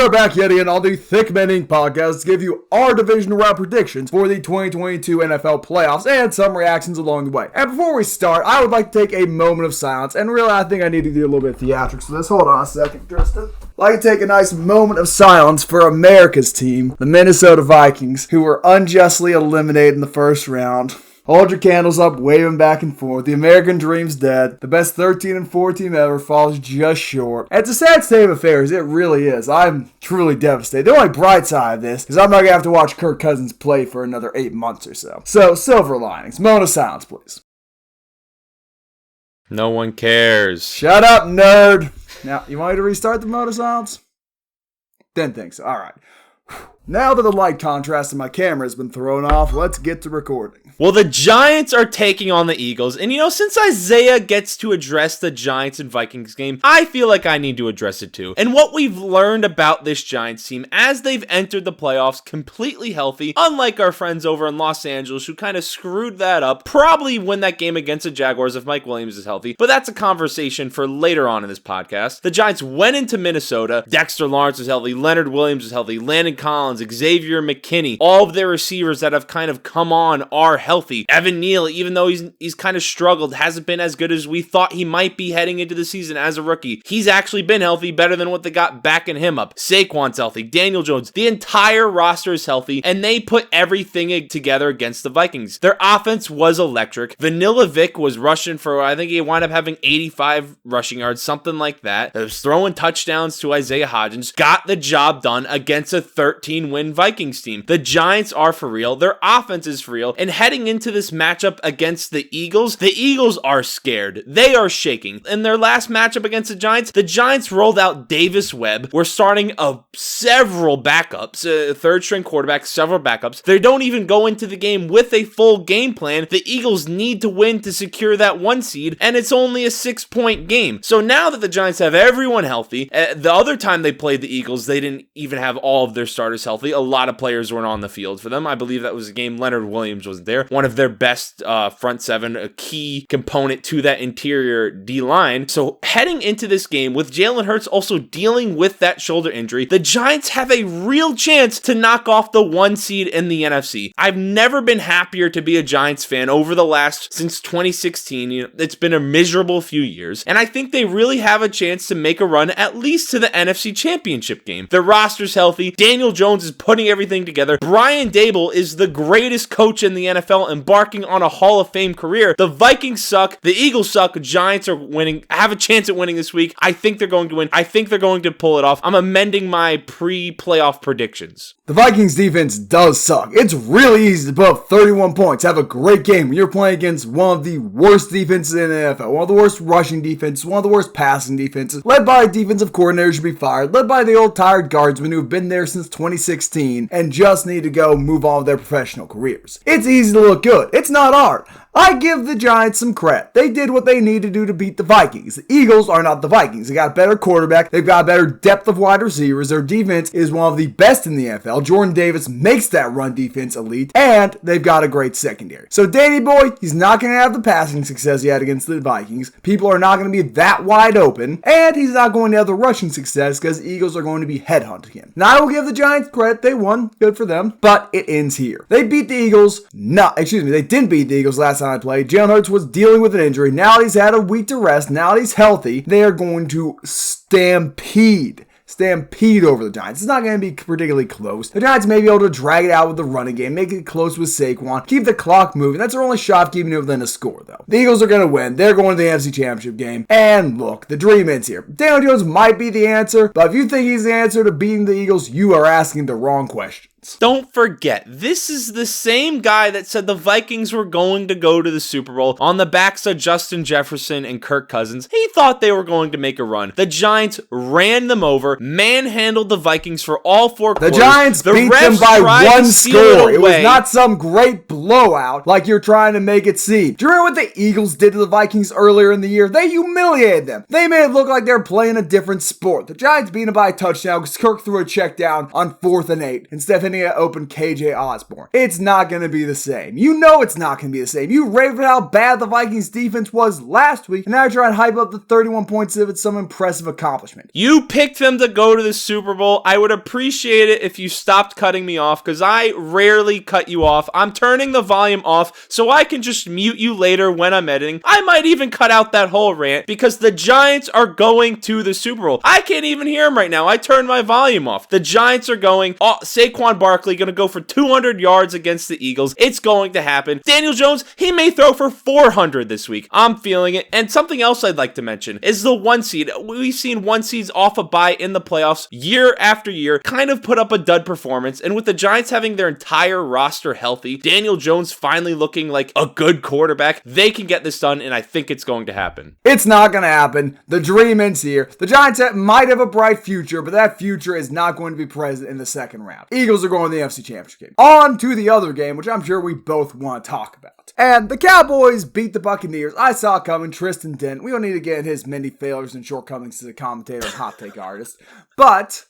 are back yet again on the thiccmaninc podcast to give you our divisional round predictions for the 2022 NFL playoffs and some reactions along the way. And before we start, I would like to take a moment of silence, and really I think I need to do a little bit of theatrics for this. Hold on a second, Tristan. I'd like to take a nice moment of silence for America's team, the Minnesota Vikings, who were unjustly eliminated in the first round. Hold your candles up, waving back and forth. The American dream's dead. The best 13-4 team ever falls just short. And it's a sad state of affairs. It really is. I'm truly devastated. The only bright side of this is I'm not going to have to watch Kirk Cousins play for another 8 months or so. So, silver linings. Moment of silence, please. No one cares. Shut up, nerd. Now, you want me to restart the moment of silence? Didn't think so. All right. Now that the light contrast in my camera has been thrown off, let's get to recording. Well, the Giants are taking on the Eagles, and since Isaiah gets to address the Giants and Vikings game, I feel like I need to address it too. And what we've learned about this Giants team as they've entered the playoffs completely healthy, unlike our friends over in Los Angeles who kind of screwed that up, probably win that game against the Jaguars if Mike Williams is healthy, but that's a conversation for later on in this podcast. The Giants went into Minnesota, Dexter Lawrence is healthy, Leonard Williams is healthy, Landon Collins, Xavier McKinney, all of their receivers that have kind of come on are healthy. Evan Neal, even though he's kind of struggled, hasn't been as good as we thought he might be heading into the season as a rookie. He's actually been healthy, better than what they got backing him up. Saquon's healthy. Daniel Jones. The entire roster is healthy, and they put everything together against the Vikings. Their offense was electric. Vanilla Vic was rushing for, I think he wound up having 85 rushing yards, something like that. He was throwing touchdowns to Isaiah Hodgins. Got the job done against a 13-win Vikings team. The Giants are for real. Their offense is for real. And heading into this matchup against the Eagles are scared. They are shaking. In their last matchup against the Giants rolled out Davis Webb. We're starting several backups, third string quarterback, several backups. They don't even go into the game with a full game plan. The Eagles need to win to secure that 1 seed, and it's only a 6-point game. So now that the Giants have everyone healthy, the other time they played the Eagles, they didn't even have all of their starters healthy. A lot of players weren't on the field for them. I believe that was a game Leonard Williams was there. One of their best front seven, a key component to that interior D-line. So heading into this game with Jalen Hurts also dealing with that shoulder injury, the Giants have a real chance to knock off the 1 seed in the NFC. I've never been happier to be a Giants fan since 2016. It's been a miserable few years, and I think they really have a chance to make a run at least to the NFC Championship game. Their roster's healthy. Daniel Jones is putting everything together. Brian Daboll is the greatest coach in the NFL, embarking on a Hall of Fame career. The Vikings suck. The Eagles suck. Giants are winning. Have a chance at winning this week. I think they're going to win. I think they're going to pull it off. I'm amending my pre-playoff predictions. The Vikings defense does suck. It's really easy to put up 31 points, have a great game when you're playing against one of the worst defenses in the NFL, one of the worst rushing defenses, one of the worst passing defenses, led by a defensive coordinator who should be fired, led by the old tired guardsmen who have been there since 2016 and just need to go move on with their professional careers. It's easy to look good. It's not hard. I give the Giants some credit. They did what they need to do to beat the Vikings. The Eagles are not the Vikings. They got a better quarterback. They've got a better depth of wide receivers. Their defense is one of the best in the NFL. Jordan Davis makes that run defense elite, and they've got a great secondary. So Danny Boy, he's not going to have the passing success he had against the Vikings. People are not going to be that wide open, and he's not going to have the rushing success because the Eagles are going to be headhunting him. Now, I will give the Giants credit. They won. Good for them. But it ends here. They beat the Eagles. They didn't beat the Eagles last time I played. Jalen Hurts was dealing with an injury. Now he's had a week to rest. Now he's healthy. They are going to stampede over the Giants. It's not going to be particularly close. The Giants may be able to drag it out with the running game, make it close with Saquon, keep the clock moving. That's their only shot of keeping it within a score, though. The Eagles are going to win. They're going to the NFC Championship game. And look, the dream ends here. Daniel Jones might be the answer, but if you think he's the answer to beating the Eagles, you are asking the wrong question. Don't forget, this is the same guy that said the Vikings were going to go to the Super Bowl on the backs of Justin Jefferson and Kirk Cousins. He thought they were going to make a run. The Giants ran them over, manhandled the Vikings for all 4 quarters. The Giants beat them by 1 score. It was not some great blowout like you're trying to make it seem. Do you remember what the Eagles did to the Vikings earlier in the year? They humiliated them. They made it look like they're playing a different sport. The Giants beat them by a touchdown because Kirk threw a check down on 4th and 8 instead of standing at open KJ Osborne. It's not going to be the same. You know it's not going to be the same. You raved about how bad the Vikings defense was last week, and now you're trying to hype up the 31 points if it's some impressive accomplishment. You picked them to go to the Super Bowl. I would appreciate it if you stopped cutting me off, because I rarely cut you off. I'm turning the volume off so I can just mute you later when I'm editing. I might even cut out that whole rant because the Giants are going to the Super Bowl. I can't even hear them right now. I turned my volume off. The Giants are going. Saquon Barkley going to go for 200 yards against the Eagles. It's going to happen. Daniel Jones, he may throw for 400 this week. I'm feeling it. And something else I'd like to mention is the 1 seed. We've seen 1 seeds off a bye in the playoffs year after year, kind of put up a dud performance. And with the Giants having their entire roster healthy, Daniel Jones finally looking like a good quarterback, they can get this done, and I think it's going to happen. It's not going to happen. The dream ends here. The Giants might have a bright future, but that future is not going to be present in the second round. Eagles are going to the NFC Championship game. On to the other game, which I'm sure we both want to talk about. And the Cowboys beat the Buccaneers. I saw it coming. Tristan Dent. We don't need to get his many failures and shortcomings as a commentator and hot take artist. But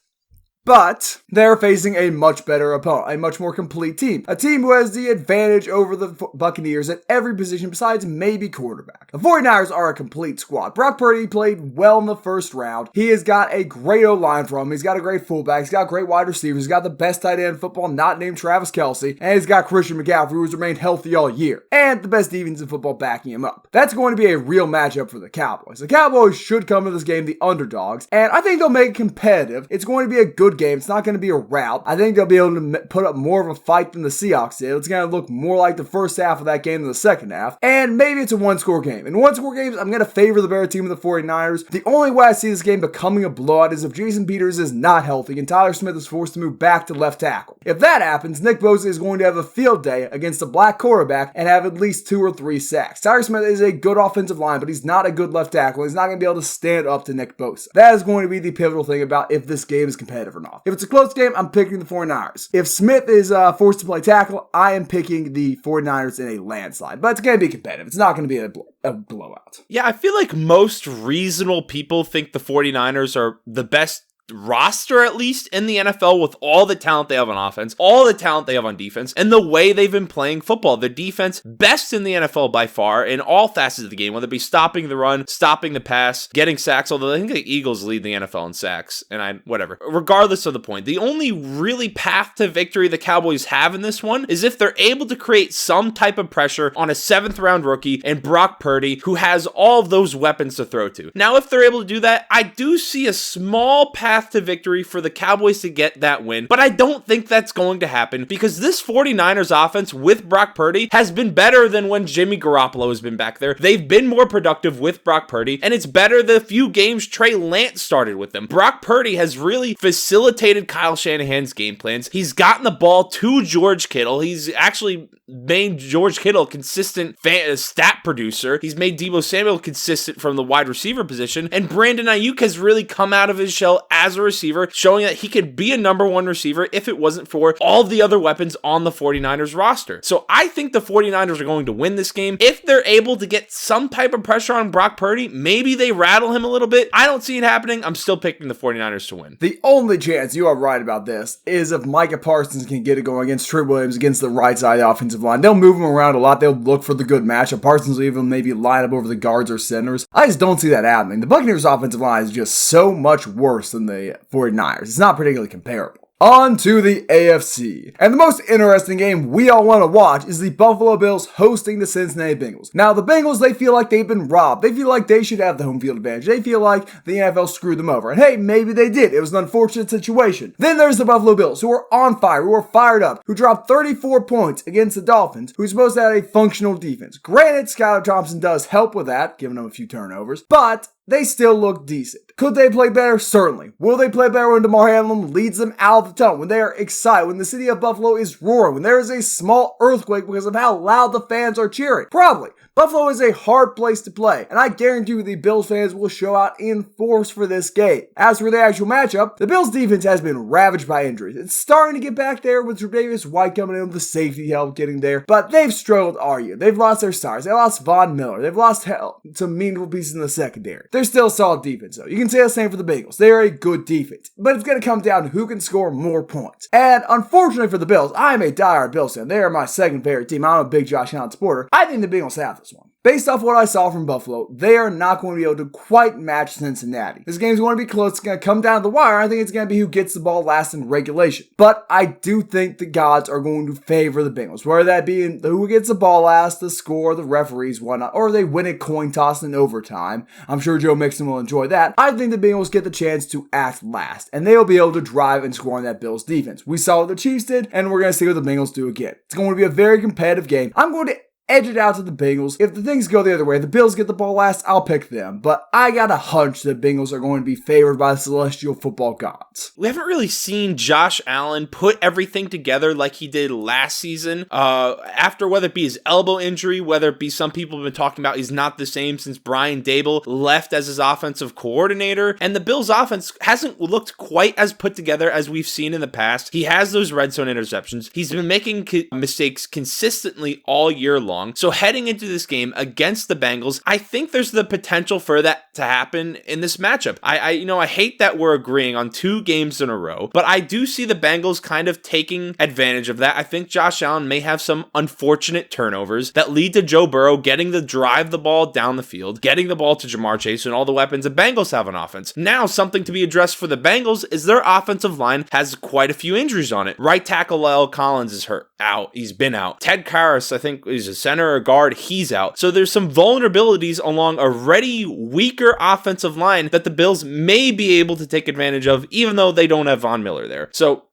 they're facing a much better opponent, a much more complete team. A team who has the advantage over the Buccaneers at every position besides maybe quarterback. The 49ers are a complete squad. Brock Purdy played well in the first round. He has got a great O-line from him. He's got a great fullback. He's got great wide receivers. He's got the best tight end in football, not named Travis Kelce. And he's got Christian McCaffrey, who's remained healthy all year. And the best defense in football backing him up. That's going to be a real matchup for the Cowboys. The Cowboys should come to this game the underdogs. And I think they'll make it competitive. It's going to be a good game. It's not going to be a rout. I think they'll be able to put up more of a fight than the Seahawks did. It's going to look more like the first half of that game than the second half. And maybe it's a one-score game. In one-score games, I'm going to favor the better team of the 49ers. The only way I see this game becoming a blowout is if Jason Peters is not healthy and Tyler Smith is forced to move back to left tackle. If that happens, Nick Bosa is going to have a field day against a black quarterback and have at least 2 or 3 sacks. Tyler Smith is a good offensive line, but he's not a good left tackle. He's not going to be able to stand up to Nick Bosa. That is going to be the pivotal thing about if this game is competitive or not. If it's a close game, I'm picking the 49ers. If Smith is forced to play tackle, I am picking the 49ers in a landslide. But it's going to be competitive. It's not going to be a blowout. Yeah, I feel like most reasonable people think the 49ers are the best roster, at least in the NFL, with all the talent they have on offense, all the talent they have on defense, and the way they've been playing football. The defense, best in the NFL by far, in all facets of the game, whether it be stopping the run, stopping the pass, getting sacks, although I think the Eagles lead the NFL in sacks, and whatever. Regardless of the point, the only really path to victory the Cowboys have in this one is if they're able to create some type of pressure on a 7th round rookie and Brock Purdy, who has all of those weapons to throw to. Now, if they're able to do that, I do see a small path to victory for the Cowboys to get that win, but I don't think that's going to happen because this 49ers offense with Brock Purdy has been better than when Jimmy Garoppolo has been back there. They've been more productive with Brock Purdy, and it's better the few games Trey Lance started with them. Brock Purdy has really facilitated Kyle Shanahan's game plans. He's gotten the ball to George Kittle. He's actually made George Kittle a consistent stat producer. He's made Deebo Samuel consistent from the wide receiver position, and Brandon Ayuk has really come out of his shell as a receiver, showing that he could be a number 1 receiver if it wasn't for all the other weapons on the 49ers roster. So I think the 49ers are going to win this game. If they're able to get some type of pressure on Brock Purdy, maybe they rattle him a little bit. I don't see it happening. I'm still picking the 49ers to win. The only chance you are right about this is if Micah Parsons can get it going against Trent Williams against the right side of the offensive line. They'll move him around a lot. They'll look for the good matchup. Parsons will even maybe line up over the guards or centers. I just don't see that happening. The Buccaneers offensive line is just so much worse than the 49ers. It's not particularly comparable. On to the AFC. And the most interesting game we all want to watch is the Buffalo Bills hosting the Cincinnati Bengals. Now, the Bengals, they feel like they've been robbed. They feel like they should have the home field advantage. They feel like the NFL screwed them over. And hey, maybe they did. It was an unfortunate situation. Then there's the Buffalo Bills, who are on fire, who are fired up, who dropped 34 points against the Dolphins, who's supposed to have a functional defense. Granted, Skylar Thompson does help with that, giving them a few turnovers, but they still look decent. Could they play better? Certainly. Will they play better when DeMar Hamlin leads them out of the tunnel, when they are excited, when the city of Buffalo is roaring, when there is a small earthquake because of how loud the fans are cheering? Probably. Buffalo is a hard place to play, and I guarantee you the Bills fans will show out in force for this game. As for the actual matchup, the Bills defense has been ravaged by injuries. It's starting to get back there with Tre'Davious White coming in with the safety help getting there, but they've struggled all year. They've lost their stars. They lost Von Miller. They've lost some meaningful pieces in the secondary. They're still a solid defense, though. You can say the same for the Bengals. They are a good defense, but it's going to come down to who can score more points. And unfortunately for the Bills, I am a diehard Bills fan. They are my second favorite team. I'm a big Josh Allen supporter. I think the Bengals have this one. Based off what I saw from Buffalo, they are not going to be able to quite match Cincinnati. This game's going to be close. It's going to come down to the wire. I think it's going to be who gets the ball last in regulation. But I do think the gods are going to favor the Bengals, whether that be in who gets the ball last, the score, the referees, whatnot, or they win a coin toss in overtime. I'm sure Joe Mixon will enjoy that. I think the Bengals get the chance to act last, and they'll be able to drive and score on that Bills defense. We saw what the Chiefs did, and we're going to see what the Bengals do again. It's going to be a very competitive game. I'm going to edge it out to the Bengals. If the things go the other way, the Bills get the ball last, I'll pick them. But I got a hunch the Bengals are going to be favored by the celestial football gods. We haven't really seen Josh Allen put everything together like he did last season. After whether it be his elbow injury, whether it be some people have been talking about he's not the same since Brian Daboll left as his offensive coordinator. And the Bills offense hasn't looked quite as put together as we've seen in the past. He has those red zone interceptions. He's been making mistakes consistently all year long. So heading into this game against the Bengals, I think there's the potential for that to happen in this matchup. I hate that we're agreeing on 2 games in a row, but I do see the Bengals kind of taking advantage of that. I think Josh Allen may have some unfortunate turnovers that lead to Joe Burrow getting to drive the ball down the field, getting the ball to Jamar Chase and all the weapons the Bengals have on offense. Now, something to be addressed for the Bengals is their offensive line has quite a few injuries on it. Right tackle La'el Collins is out. He's been out. Ted Karras, I think, is a center or guard. He's out. So there's some vulnerabilities along a already weaker offensive line that the Bills may be able to take advantage of, even though they don't have Von Miller there. So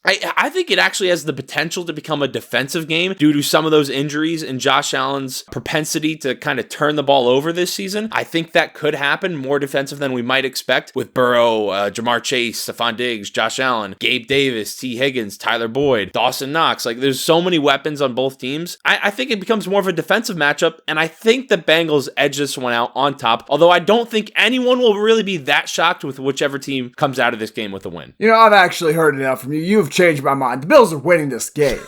I think it actually has the potential to become a defensive game due to some of those injuries and Josh Allen's propensity to kind of turn the ball over this season. I think that could happen, more defensive than we might expect with Burrow, Jamar Chase, Stephon Diggs, Josh Allen, Gabe Davis, T. Higgins, Tyler Boyd, Dawson Knox. Like, there's so many weapons on both teams. I think it becomes more of a defensive matchup, and I think the Bengals edge this one out on top, although I don't think anyone will really be that shocked with whichever team comes out of this game with a win. You know, I've actually heard enough from you. You've changed my mind. The Bills are winning this game.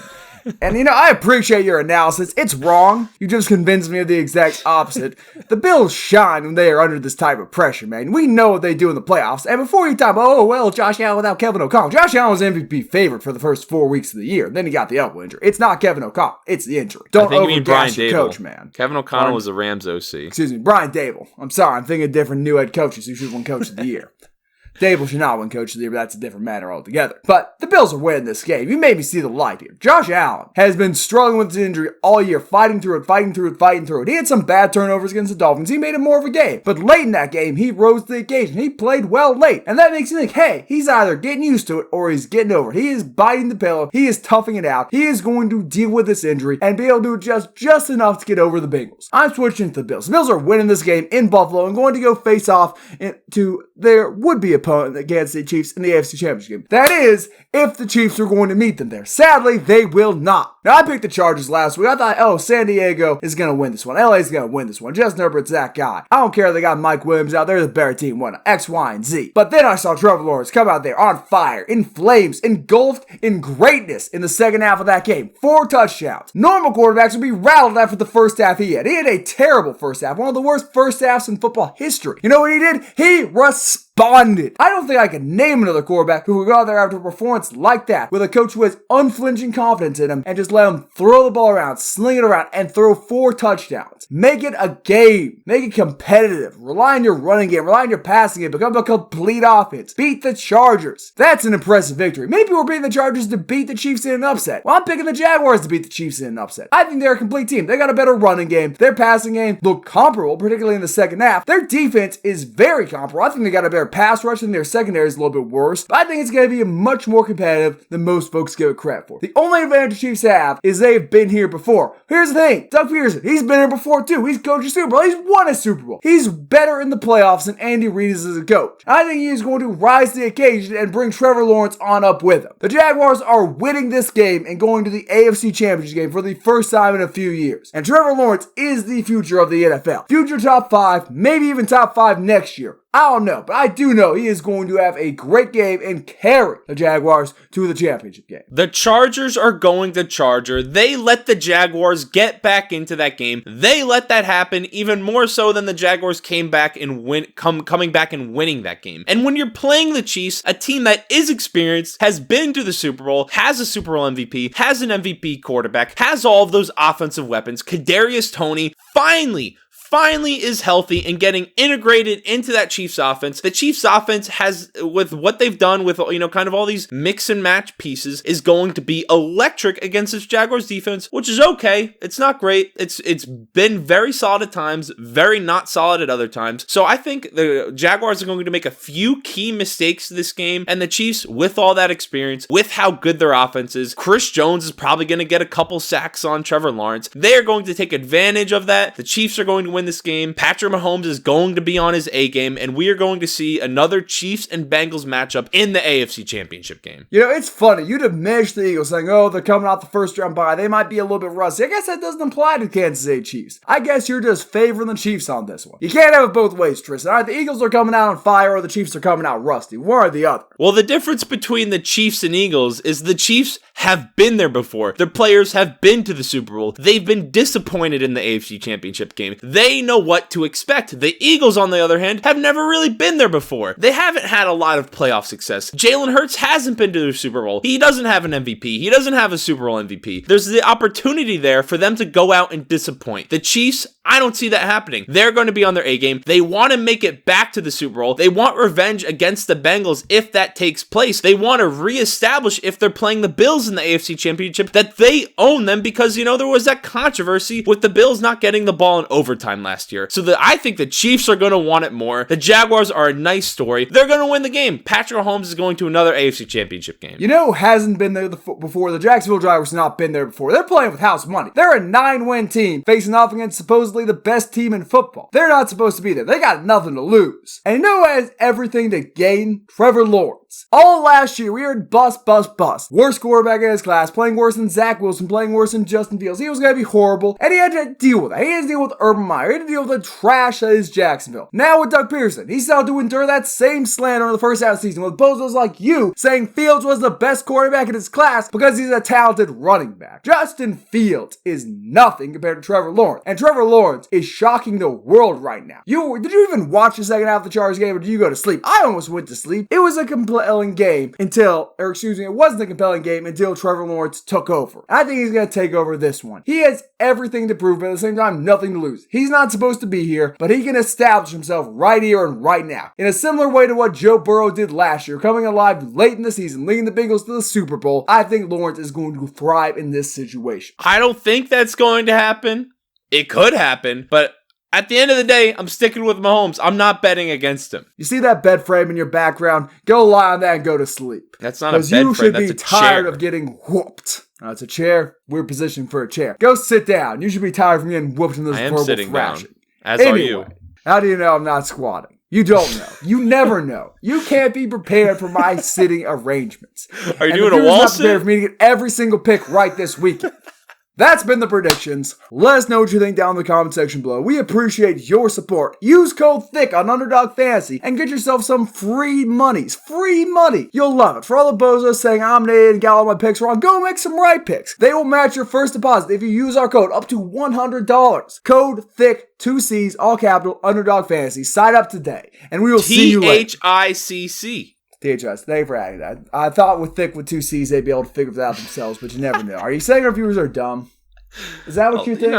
And, you know, I appreciate your analysis. It's wrong. You just convinced me of the exact opposite. The Bills shine when they are under this type of pressure, man. We know what they do in the playoffs. And before you talk about, Josh Allen without Kevin O'Connell. Josh Allen was MVP favorite for the first 4 weeks of the year. Then he got the elbow injury. It's not Kevin O'Connell. It's the injury. Don't overgas your coach, man. Kevin O'Connell was the Rams OC. Excuse me, Brian Daboll. I'm sorry. I'm thinking of different new head coaches who should win Coach of the Year. Daboll should not win Coach of the Year, but that's a different matter altogether. But the Bills are winning this game. You made me see the light here. Josh Allen has been struggling with his injury all year, fighting through it. He had some bad turnovers against the Dolphins. He made it more of a game. But late in that game, he rose to the occasion. He played well late. And that makes you think, hey, he's either getting used to it or he's getting over it. He is biting the pillow. He is toughing it out. He is going to deal with this injury and be able to adjust just enough to get over the Bengals. I'm switching to the Bills. The Bills are winning this game in Buffalo and going to go face off to their would-be opponent against the Chiefs in the AFC Championship game. That is, if the Chiefs are going to meet them there. Sadly, they will not. Now, I picked the Chargers last week. I thought, San Diego is going to win this one. LA is going to win this one. Justin Herbert's that guy. I don't care if they got Mike Williams out there. They're the better team. Won X, Y, and Z. But then I saw Trevor Lawrence come out there on fire, in flames, engulfed in greatness in the second half of that game. 4 touchdowns. Normal quarterbacks would be rattled after the first half he had. He had a terrible first half. One of the worst first halves in football history. You know what he did? He responded. I don't think I can name another quarterback who would go out there after a performance like that with a coach who has unflinching confidence in him and just let him throw the ball around, sling it around, and throw 4 touchdowns. Make it a game. Make it competitive. Rely on your running game. Rely on your passing game. Become a complete offense. Beat the Chargers. That's an impressive victory. Many people are beating the Chargers to beat the Chiefs in an upset. Well, I'm picking the Jaguars to beat the Chiefs in an upset. I think they're a complete team. They got a better running game. Their passing game looked comparable, particularly in the second half. Their defense is very comparable. I think they got a better pass rush and their secondary is a little bit worse, but I think it's going to be much more competitive than most folks give it credit for. The only advantage the Chiefs have is they've been here before. Here's the thing, Doug Peterson, he's been here before too. He's coached a Super Bowl. He's won a Super Bowl. He's better in the playoffs than Andy Reid is as a coach. I think he is going to rise to the occasion and bring Trevor Lawrence on up with him. The Jaguars are winning this game and going to the AFC Championship game for the first time in a few years. And Trevor Lawrence is the future of the NFL. Future top 5, maybe even top 5 next year. I don't know, but I do know he is going to have a great game and carry the Jaguars to the championship game. The Chargers are going to Charger. They let the Jaguars get back into that game. They let that happen even more so than the Jaguars came back and coming back and winning that game. And when you're playing the Chiefs, a team that is experienced, has been to the Super Bowl, has a Super Bowl MVP, has an MVP quarterback, has all of those offensive weapons, Kadarius Toney finally is healthy and getting integrated into that Chiefs offense. The Chiefs offense has, with what they've done with, kind of all these mix and match pieces, is going to be electric against this Jaguars defense, which is okay. It's not great. It's been very solid at times, very not solid at other times. So I think the Jaguars are going to make a few key mistakes this game, and the Chiefs, with all that experience, with how good their offense is, Chris Jones is probably going to get a couple sacks on Trevor Lawrence. They are going to take advantage of that. The Chiefs are going to win this game. Patrick Mahomes is going to be on his A game, and we are going to see another Chiefs and Bengals matchup in the AFC Championship game. It's funny. You diminish the Eagles saying, they're coming out the first round bye. They might be a little bit rusty. I guess that doesn't apply to Kansas City Chiefs. I guess you're just favoring the Chiefs on this one. You can't have it both ways, Tristan. Either the Eagles are coming out on fire or the Chiefs are coming out rusty. One or the other. Well, the difference between the Chiefs and Eagles is the Chiefs have been there before. Their players have been to the Super Bowl. They've been disappointed in the AFC Championship game. They know what to expect. The Eagles, on the other hand, have never really been there before. They haven't had a lot of playoff success. Jalen Hurts hasn't been to the Super Bowl. He doesn't have an MVP. He doesn't have a Super Bowl MVP. There's the opportunity there for them to go out and disappoint. The Chiefs, I don't see that happening. They're going to be on their A game. They want to make it back to the Super Bowl. They want revenge against the Bengals if that takes place. They want to reestablish, if they're playing the Bills in the AFC Championship, that they own them because, there was that controversy with the Bills not getting the ball in overtime last year. So I think the Chiefs are going to want it more. The Jaguars are a nice story. They're going to win the game. Patrick Mahomes is going to another AFC Championship game. Who hasn't been there before? The Jacksonville Jaguars not been there before. They're playing with house money. They're a 9-win team facing off against supposedly the best team in football. They're not supposed to be there. They got nothing to lose. And who has everything to gain? Trevor Lawrence. All last year, we heard bust. Worst quarterback in his class, playing worse than Zach Wilson, playing worse than Justin Fields. He was going to be horrible, and he had to deal with that. He had to deal with Urban Meyer. He had to deal with the trash that is Jacksonville. Now with Doug Peterson, he's still to endure that same slander in the first half of the season with bozos like you saying Fields was the best quarterback in his class because he's a talented running back. Justin Fields is nothing compared to Trevor Lawrence, and Trevor Lawrence is shocking the world right now. Did you even watch the second half of the Chargers game, or did you go to sleep? I almost went to sleep. It was a compelling game it wasn't a compelling game until Trevor Lawrence took over. I think he's going to take over this one. He has everything to prove, but at the same time, nothing to lose. He's not supposed to be here, but he can establish himself right here and right now. In a similar way to what Joe Burrow did last year, coming alive late in the season, leading the Bengals to the Super Bowl, I think Lawrence is going to thrive in this situation. I don't think that's going to happen. It could happen, but at the end of the day, I'm sticking with Mahomes. I'm not betting against him. You see that bed frame in your background? Go lie on that and go to sleep. That's not a bed frame, that's a chair. You should be tired of getting whooped. It's a chair. We're positioned for a chair. Go sit down. You should be tired from getting whooped in this verbal thrashing. Down, as are you. How do you know I'm not squatting? You don't know. You never know. You can't be prepared for my sitting arrangements. Are you doing a wall sit? Not prepared for me to get every single pick right this weekend. That's been the predictions. Let us know what you think down in the comment section below. We appreciate your support. Use code THICK on Underdog Fantasy and get yourself some free monies. Free money. You'll love it. For all the bozos saying I'm an idiot and got all my picks wrong, go make some right picks. They will match your first deposit if you use our code up to $100. Code THICK, 2 C's, all capital, Underdog Fantasy. Sign up today, and we will see you later. THICC. DHS, thank you for adding that. I thought with thick with 2 C's they'd be able to figure that out themselves, but you never know. Are you saying our viewers are dumb? Is that what you think?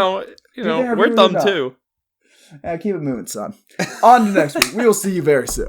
We're dumb too. Keep it moving, son. On to next week. We will see you very soon.